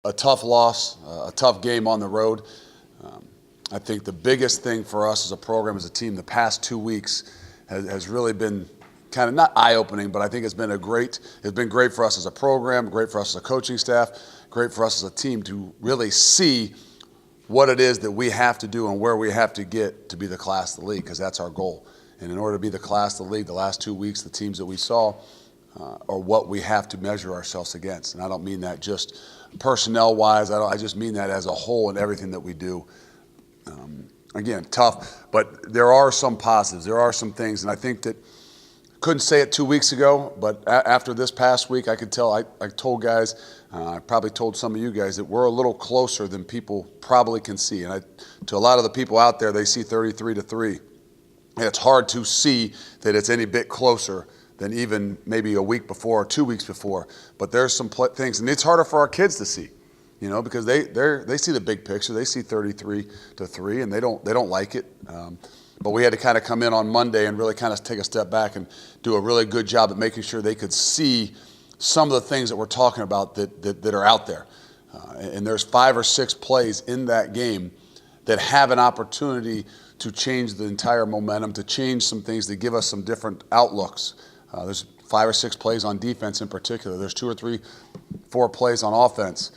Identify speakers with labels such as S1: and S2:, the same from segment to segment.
S1: A tough loss, a tough game on the road. I think the biggest thing for us as a program, as a team, the past 2 weeks has really been kind of not eye-opening, but I think it's been great for us as a program, great for us as a coaching staff, great for us as a team to really see what it is that we have to do and where we have to get to be the class of the league, because that's our goal. And in order to be the class of the league, the last 2 weeks, the teams that we saw are what we have to measure ourselves against. And I don't mean that just personnel-wise. I just mean that as a whole in everything that we do. Again, tough, but there are some positives. There are some things, and I think that couldn't say it 2 weeks ago, but after this past week, I could tell. I told guys, I probably told some of you guys that we're a little closer than people probably can see. And to a lot of the people out there, they see 33-3, and it's hard to see that it's any bit closer than even maybe a week before or 2 weeks before. But there's some things, and it's harder for our kids to see, because they see the big picture. They see 33-3, and they don't like it. But we had to kind of come in on Monday and really kind of take a step back and do a really good job at making sure they could see some of the things that we're talking about that are out there. And there's 5 or 6 plays in that game that have an opportunity to change the entire momentum, to change some things, to give us some different outlooks. There's 5 or 6 plays on defense in particular. There's 2 or 3, 4 plays on offense.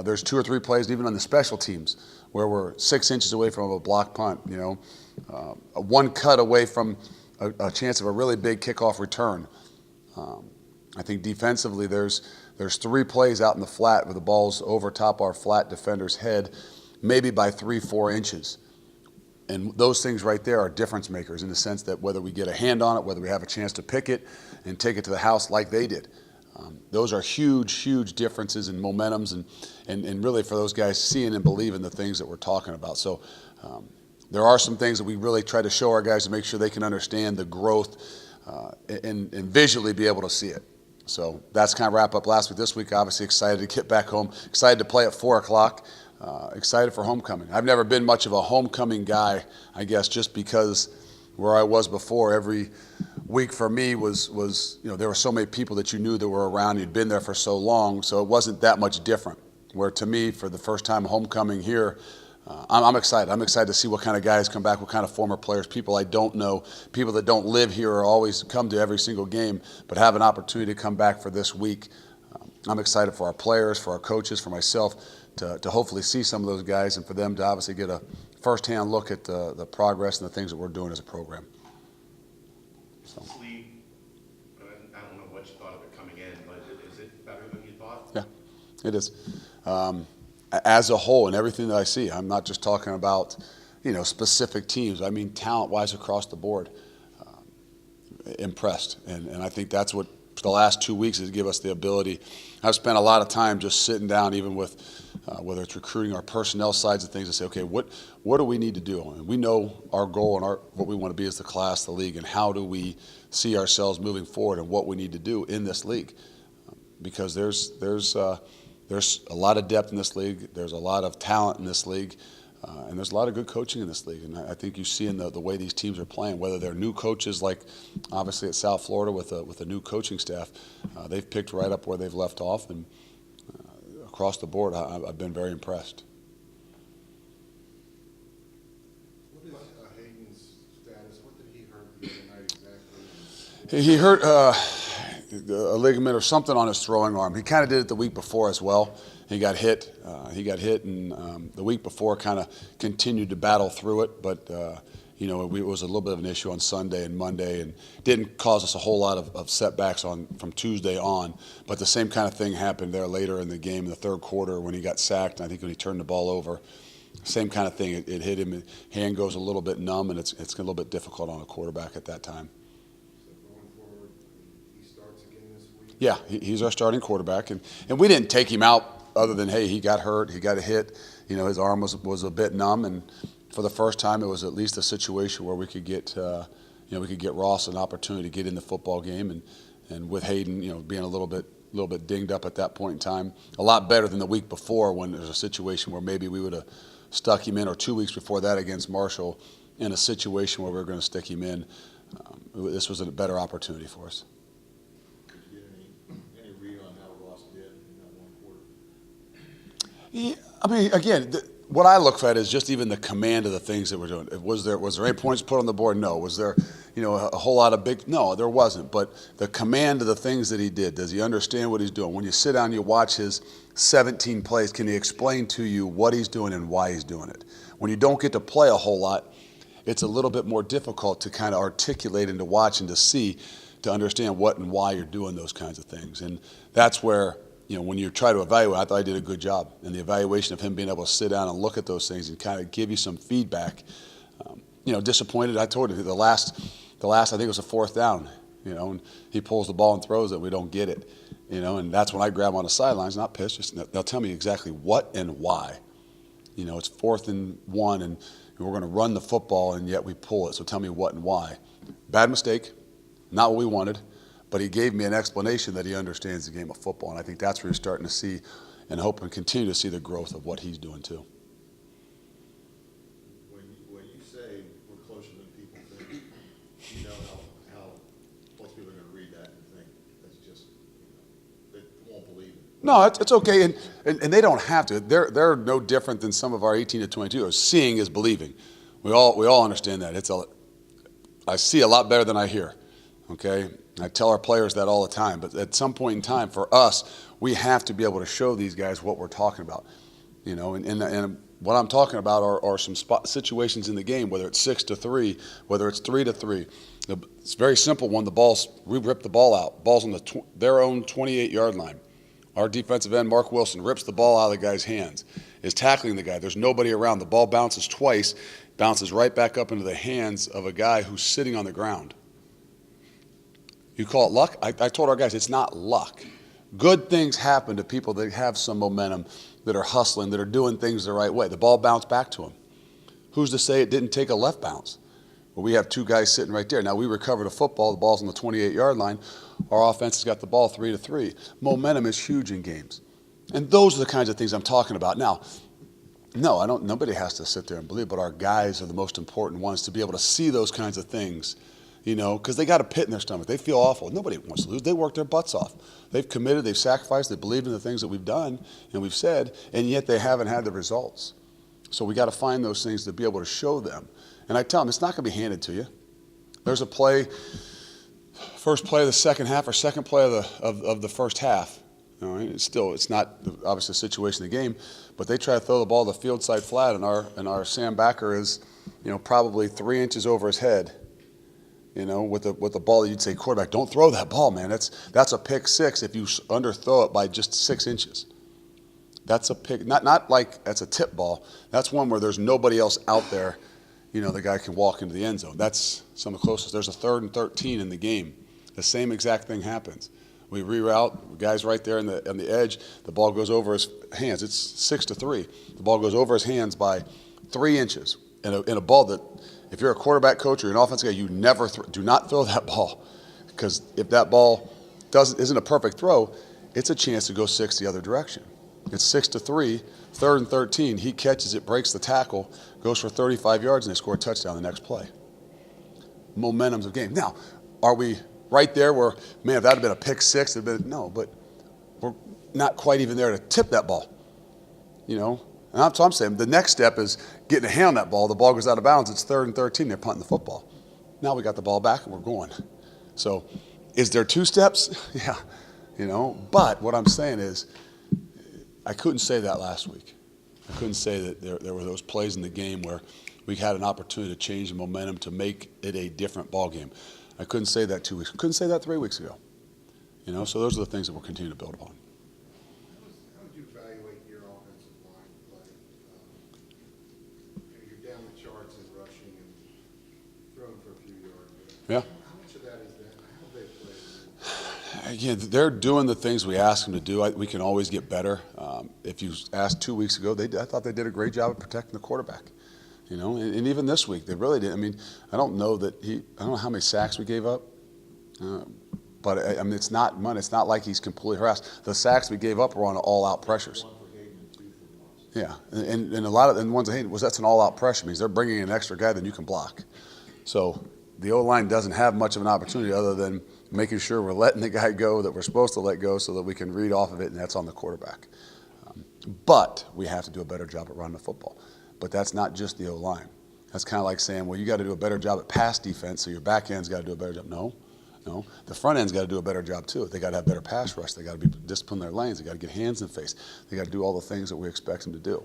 S1: There's 2 or 3 plays even on the special teams where we're 6 inches away from a block punt, one cut away from a chance of a really big kickoff return. I think defensively there's 3 plays out in the flat where the ball's over top our flat defender's head, maybe by 3-4 inches. And those things right there are difference makers in the sense that whether we get a hand on it, whether we have a chance to pick it and take it to the house like they did. Those are huge, huge differences in momentums and really for those guys seeing and believing the things that we're talking about. So there are some things that we really try to show our guys to make sure they can understand the growth and visually be able to see it. So that's kind of wrap up last week. This week, obviously excited to get back home, excited to play at 4 o'clock. Excited for homecoming. I've never been much of a homecoming guy, I guess, just because where I was before, every week for me was there were so many people that you knew that were around. You'd been there for so long, so it wasn't that much different. Where to me, for the first time homecoming here, I'm excited. I'm excited to see what kind of guys come back, what kind of former players, people I don't know, people that don't live here or always come to every single game, but have an opportunity to come back for this week. I'm excited for our players, for our coaches, for myself, to hopefully see some of those guys and for them to obviously get a firsthand look at the progress and the things that we're doing as a program. So.
S2: I don't know what you thought of it coming in, but is it better than you thought?
S1: Yeah, it is. As a whole, and everything that I see, I'm not just talking about specific teams. I mean talent-wise across the board. Impressed, and I think that's what the last 2 weeks has given us the ability. I've spent a lot of time just sitting down, even with whether it's recruiting, our personnel sides of things, to say, okay, what do we need to do? And we know our goal and what we want to be as the class, the league, and how do we see ourselves moving forward and what we need to do in this league, because there's a lot of depth in this league. There's a lot of talent in this league. And there's a lot of good coaching in this league. And I think you see in the way these teams are playing, whether they're new coaches like obviously at South Florida with a new coaching staff, they've picked right up where they've left off. And across the board, I've been very impressed.
S3: What is Hayden's status? What did he hurt the other night exactly?
S1: He hurt a ligament or something on his throwing arm. He kind of did it the week before as well. He got hit. And the week before kind of continued to battle through it. But, it was a little bit of an issue on Sunday and Monday and didn't cause us a whole lot of setbacks from Tuesday on. But the same kind of thing happened there later in the game in the third quarter when he got sacked. And I think when he turned the ball over, same kind of thing. It hit him. His hand goes a little bit numb, and it's a little bit difficult on a quarterback at that time.
S3: So going forward, he starts again this week?
S1: Yeah, he's our starting quarterback. And we didn't take him out other than, hey, he got hurt, he got a hit. His arm was a bit numb, and for the first time, it was at least a situation where we could get, Ross an opportunity to get in the football game, and with Hayden, being a little bit dinged up at that point in time, a lot better than the week before when there's a situation where maybe we would have stuck him in, or 2 weeks before that against Marshall, in a situation where we were going to stick him in. This was a better opportunity for us. Yeah, I mean, again, what I look at is just even the command of the things that we're doing. Was there 8 points put on the board? No. Was there, a whole lot of big? No, there wasn't. But the command of the things that he did, does he understand what he's doing? When you sit down, you watch his 17 plays. Can he explain to you what he's doing and why he's doing it? When you don't get to play a whole lot, it's a little bit more difficult to kind of articulate and to watch and to see, to understand what and why you're doing those kinds of things. And that's where, when you try to evaluate, I thought I did a good job in the evaluation of him being able to sit down and look at those things and kind of give you some feedback. Disappointed. I told you the last, I think it was a fourth down, and he pulls the ball and throws it. We don't get it, and that's when I grab him on the sidelines, not pissed. Just they'll tell me exactly what and why. It's 4th and 1, and we're going to run the football, and yet we pull it. So tell me what and why. Bad mistake, not what we wanted. But he gave me an explanation that he understands the game of football, and I think that's where you're starting to see and hope and continue to see the growth of what he's doing too.
S3: When you say we're closer than people think, you know how most people are going to read that and think that's just, they won't believe it.
S1: No, it's okay, and they don't have to. They're no different than some of our 18 to 22. Seeing is believing. We all understand that. I see a lot better than I hear. Okay. I tell our players that all the time, but at some point in time, for us, we have to be able to show these guys what we're talking about, and what I'm talking about are some situations in the game, whether it's 6-3, whether it's 3-3. It's very simple. When we rip the ball out, ball's on their own 28-yard line. Our defensive end, Mark Wilson, rips the ball out of the guy's hands, is tackling the guy. There's nobody around. The ball bounces twice, bounces right back up into the hands of a guy who's sitting on the ground. You call it luck? I told our guys, it's not luck. Good things happen to people that have some momentum, that are hustling, that are doing things the right way. The ball bounced back to them. Who's to say it didn't take a left bounce? Well, we have 2 guys sitting right there. Now, we recovered a football. The ball's on the 28-yard line. Our offense has got the ball 3-3. Momentum is huge in games. And those are the kinds of things I'm talking about. Now, no, nobody has to sit there and believe, but our guys are the most important ones to be able to see those kinds of things. Because they got a pit in their stomach. They feel awful. Nobody wants to lose. They work their butts off. They've committed, they've sacrificed, they believed in the things that we've done and we've said, and yet they haven't had the results. So we got to find those things to be able to show them. And I tell them, it's not going to be handed to you. There's a play, first play of the second half or second play of the first half. All right? It's not obviously the situation of the game, but they try to throw the ball to the field side flat, and our Sam backer is, probably 3 inches over his head. With a ball that you'd say, quarterback, don't throw that ball, man. That's a pick 6 if you underthrow it by just 6 inches. That's a pick, not like that's a tip ball. That's one where there's nobody else out there. The guy can walk into the end zone. That's some of the closest. There's a 3rd and 13 in the game. The same exact thing happens. We reroute, guy's right there on the edge. The ball goes over his hands. It's 6-3. The ball goes over his hands by 3 inches in a ball that, if you're a quarterback coach or you're an offensive guy, you never do not throw that ball, because if that ball isn't a perfect throw, it's a chance to go 6 the other direction. It's 6-3, 3rd and 13. He catches it, breaks the tackle, goes for 35 yards, and they score a touchdown the next play. Momentum's of game. Now, are we right there where, man, if that had been a pick 6, it'd been no, but we're not quite even there to tip that ball. And that's what I'm saying. The next step is getting a hand on that ball. The ball goes out of bounds. It's 3rd and 13. They're punting the football. Now we got the ball back and we're going. So is there 2 steps? Yeah. But what I'm saying is, I couldn't say that last week. I couldn't say that there were those plays in the game where we had an opportunity to change the momentum to make it a different ball game. I couldn't say that 2 weeks. I couldn't say that 3 weeks ago. So those are the things that we'll continue to build upon.
S3: How would you evaluate your offensive line play? You're down the charts in rushing and throwing for a few yards.
S1: Yeah.
S3: How much of that is that? How have they played?
S1: Again, they're doing the things we ask them to do. We can always get better. If you asked 2 weeks ago, I thought they did a great job of protecting the quarterback. And even this week, they really did. I mean, I don't know how many sacks we gave up. But it's not money. It's not like he's completely harassed. The sacks we gave up were on all-out pressures. Yeah, and a lot of the ones that's an all-out pressure. Means they're bringing in an extra guy that you can block. So the O-line doesn't have much of an opportunity other than making sure we're letting the guy go that we're supposed to let go, so that we can read off of it, and that's on the quarterback. But we have to do a better job at running the football. But that's not just the O-line. That's kind of like saying, well, you got to do a better job at pass defense, so your back end's got to do a better job. No. The front end's got to do a better job too. They got to have better pass rush. They got to be discipline their lanes. They got to get hands in the face. They got to do all the things that we expect them to do.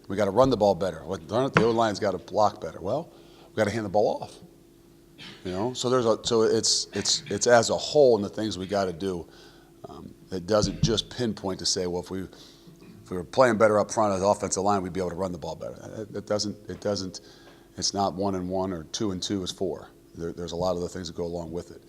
S1: We got to run the ball better. Darn it, the O-line's got to block better. Well, we got to hand the ball off. So it's as a whole in the things we got to do. It doesn't just pinpoint to say, well, if we were playing better up front as offensive line, we'd be able to run the ball better. It doesn't. It's not 1 and 1 or 2 and 2 is 4. There's a lot of the things that go along with it.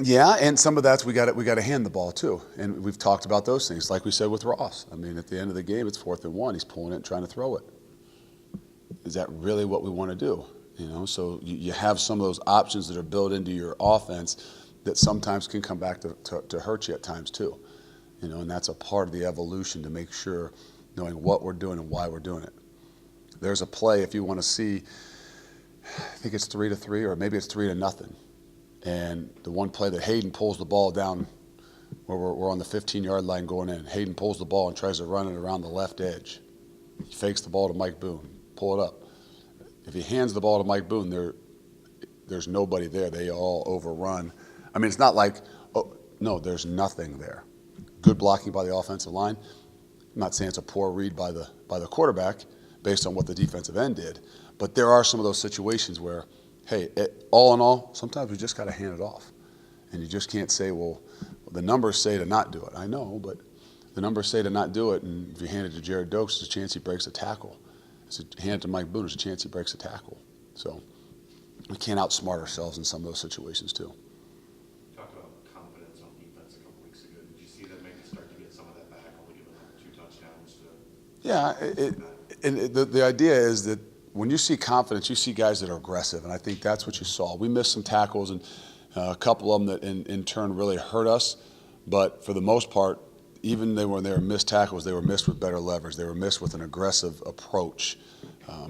S1: Yeah, and some of that's we got to hand the ball too, and we've talked about those things. Like we said with Ross. I mean, at the end of the game, it's 4th and 1. He's pulling it and trying to throw it. Is that really what we want to do? So you have some of those options that are built into your offense that sometimes can come back to hurt you at times too. And that's a part of the evolution to make sure knowing what we're doing and why we're doing it. There's a play if you want to see, I think it's 3-3 or maybe it's 3-0. And the one play that Hayden pulls the ball down where we're on the 15-yard line going in. Hayden pulls the ball and tries to run it around the left edge. He fakes the ball to Mike Boone. Pull it up. If he hands the ball to Mike Boone, there's nobody there. They all overrun. I mean, it's not like, oh, no, there's nothing there. Good blocking by the offensive line. I'm not saying it's a poor read by the quarterback based on what the defensive end did, but there are some of those situations where, hey, all in all, sometimes we just got to hand it off. And you just can't say, well, the numbers say to not do it. I know, but the numbers say to not do it, and if you hand it to Jared Dokes, there's a chance he breaks a tackle. If you hand it to Mike Boone, there's a chance he breaks a tackle. So we can't outsmart ourselves in some of those situations too.
S2: Talked about confidence on defense a couple weeks ago. Did you see them maybe start to get some of that back, only giving up 2 touchdowns to?
S1: Yeah, the idea is that when you see confidence, you see guys that are aggressive, and I think that's what you saw. We missed some tackles, and a couple of them that in turn really hurt us, but for the most part, even when they were missed tackles, they were missed with better leverage. They were missed with an aggressive approach,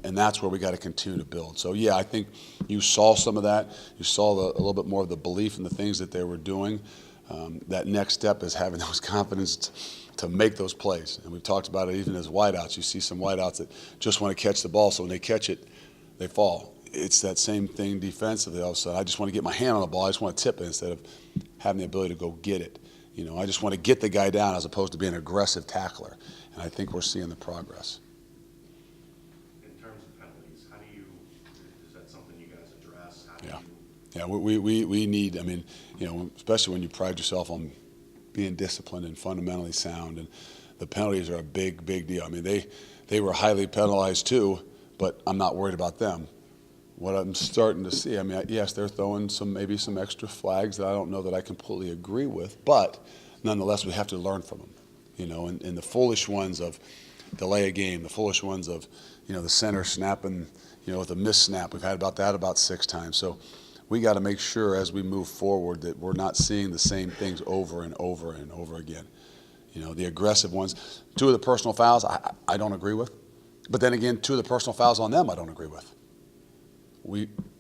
S1: and that's where we got to continue to build. So, yeah, I think you saw some of that. You saw a little bit more of the belief in the things that they were doing. That next step is having those confidence to make those plays. And we've talked about it even as wideouts. You see some wideouts that just want to catch the ball, so when they catch it, they fall. It's that same thing defensively. All of a sudden, I just want to get my hand on the ball. I just want to tip it instead of having the ability to go get it. I just want to get the guy down as opposed to being an aggressive tackler. And I think we're seeing the progress.
S2: In terms of penalties, is that something you guys address?
S1: Yeah, we need, especially when you pride yourself on being disciplined and fundamentally sound. And the penalties are a big, big deal. I mean, they were highly penalized too, but I'm not worried about them. What I'm starting to see, yes, they're throwing maybe some extra flags that I don't know that I completely agree with, but nonetheless, we have to learn from them. And the foolish ones of delay a game, the foolish ones of, the center snapping, with a missed snap. We've had about 6 times. So we got to make sure as we move forward that we're not seeing the same things over and over and over again. The aggressive ones. 2 of the personal fouls I don't agree with, but then again, 2 of the personal fouls on them I don't agree with.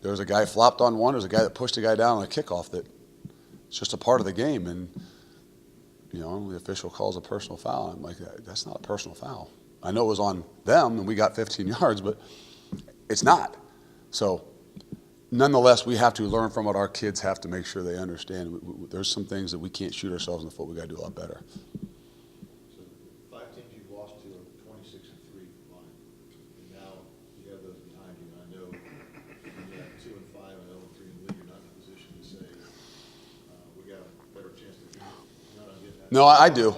S1: There's a guy flopped on one. There's a guy that pushed a guy down on a kickoff that it's just a part of the game. And, the official calls a personal foul. I'm like, that's not a personal foul. I know it was on them and we got 15 yards, but it's not. So, nonetheless, we have to learn from it. Our kids have to make sure they understand. There's some things that we can't shoot ourselves in the foot. We got to do a lot better.
S3: So 5 teams you've lost to are 26-3 line. And now you have those behind you. And I know when you have 2 and 5 and 0 and 3 in the league, you're not in a position to say we got a better chance to beat it.
S1: No, I do.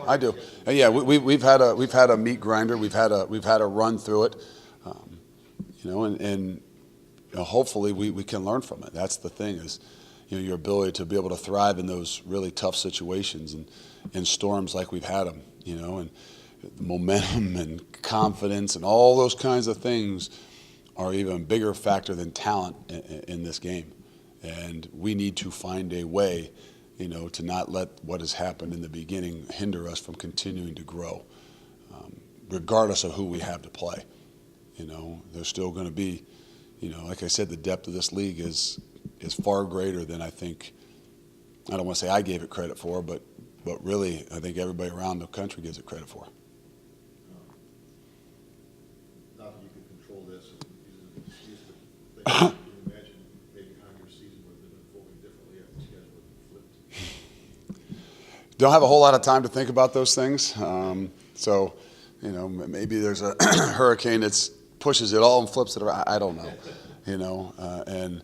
S1: Yeah, we've had a meat grinder. We've had a run through it, and hopefully we can learn from it. That's the thing is, your ability to be able to thrive in those really tough situations and in storms like we've had them, and momentum and confidence and all those kinds of things are even a bigger factor than talent in this game, and we need to find a way. To not let what has happened in the beginning hinder us from continuing to grow, regardless of who we have to play. There's still going to be, like I said, the depth of this league is far greater than I think, I don't want to say I gave it credit for, but what really I think everybody around the country gives it credit for.
S3: Not that you could control this and use it as an excuse, but can you imagine maybe how your season would have been unfolding differently if the schedule had been flipped?
S1: Don't have a whole lot of time to think about those things. So, you know, maybe there's a hurricane that pushes it all and flips it around. I don't know, you know, and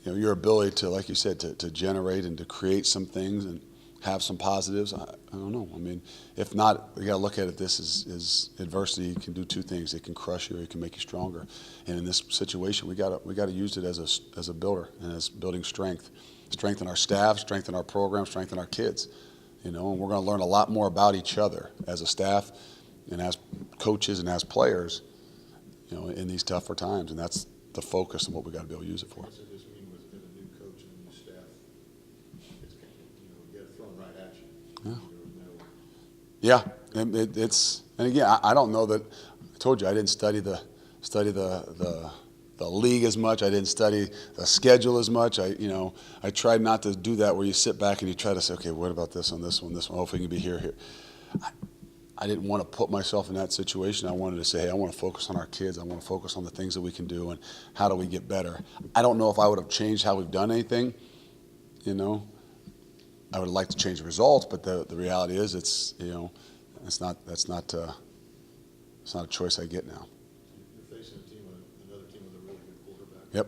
S1: you know, your ability to, like you said, to generate and to create some things and have some positives. I don't know. I mean, if not, you got to look at it. This is adversity. Can do two things. It can crush you, or it can make you stronger. And in this situation, we got to use it as a builder and as building strength, strengthen our staff, strengthen our program, strengthen our kids. You know, and we're going to learn a lot more about each other as a staff and as coaches and as players, you know, in these tougher times. And that's the focus and what we got to be able to use it for.
S3: So this mean with a new coach and a new staff, it's, you know, get thrown right at you.
S1: Yeah. Yeah, and and again, I don't know that. I told you I didn't study the league as much. I didn't study the schedule as much. I tried not to do that where you sit back and you try to say, okay, what about this on this one, this one? Hopefully we can be here. I didn't want to put myself in that situation. I wanted to say, hey, I want to focus on our kids. I want to focus on the things that we can do and how do we get better. I don't know if I would have changed how we've done anything. You know, I would like to change the results, but the reality is it's not a choice I get now.
S3: You're facing another team with a really good quarterback.
S1: Yep.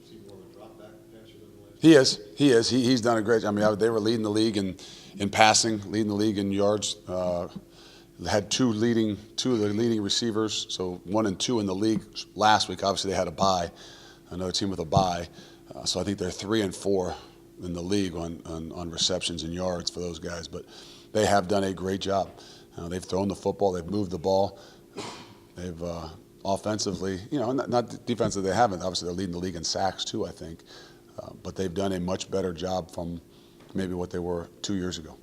S3: Is he more of a drop back passer than the last?
S1: He is. He's done a great job. I mean, they were leading the league in passing, leading the league in yards. Had two of the leading receivers, so 1 and 2 in the league last week. Obviously, they had a bye, another team with a bye. So I think they're 3 and 4 in the league on receptions and yards for those guys. But they have done a great job. They've thrown the football. They've moved the ball. They've offensively, not defensively, they haven't. Obviously, they're leading the league in sacks too, I think. But they've done a much better job from maybe what they were 2 years ago.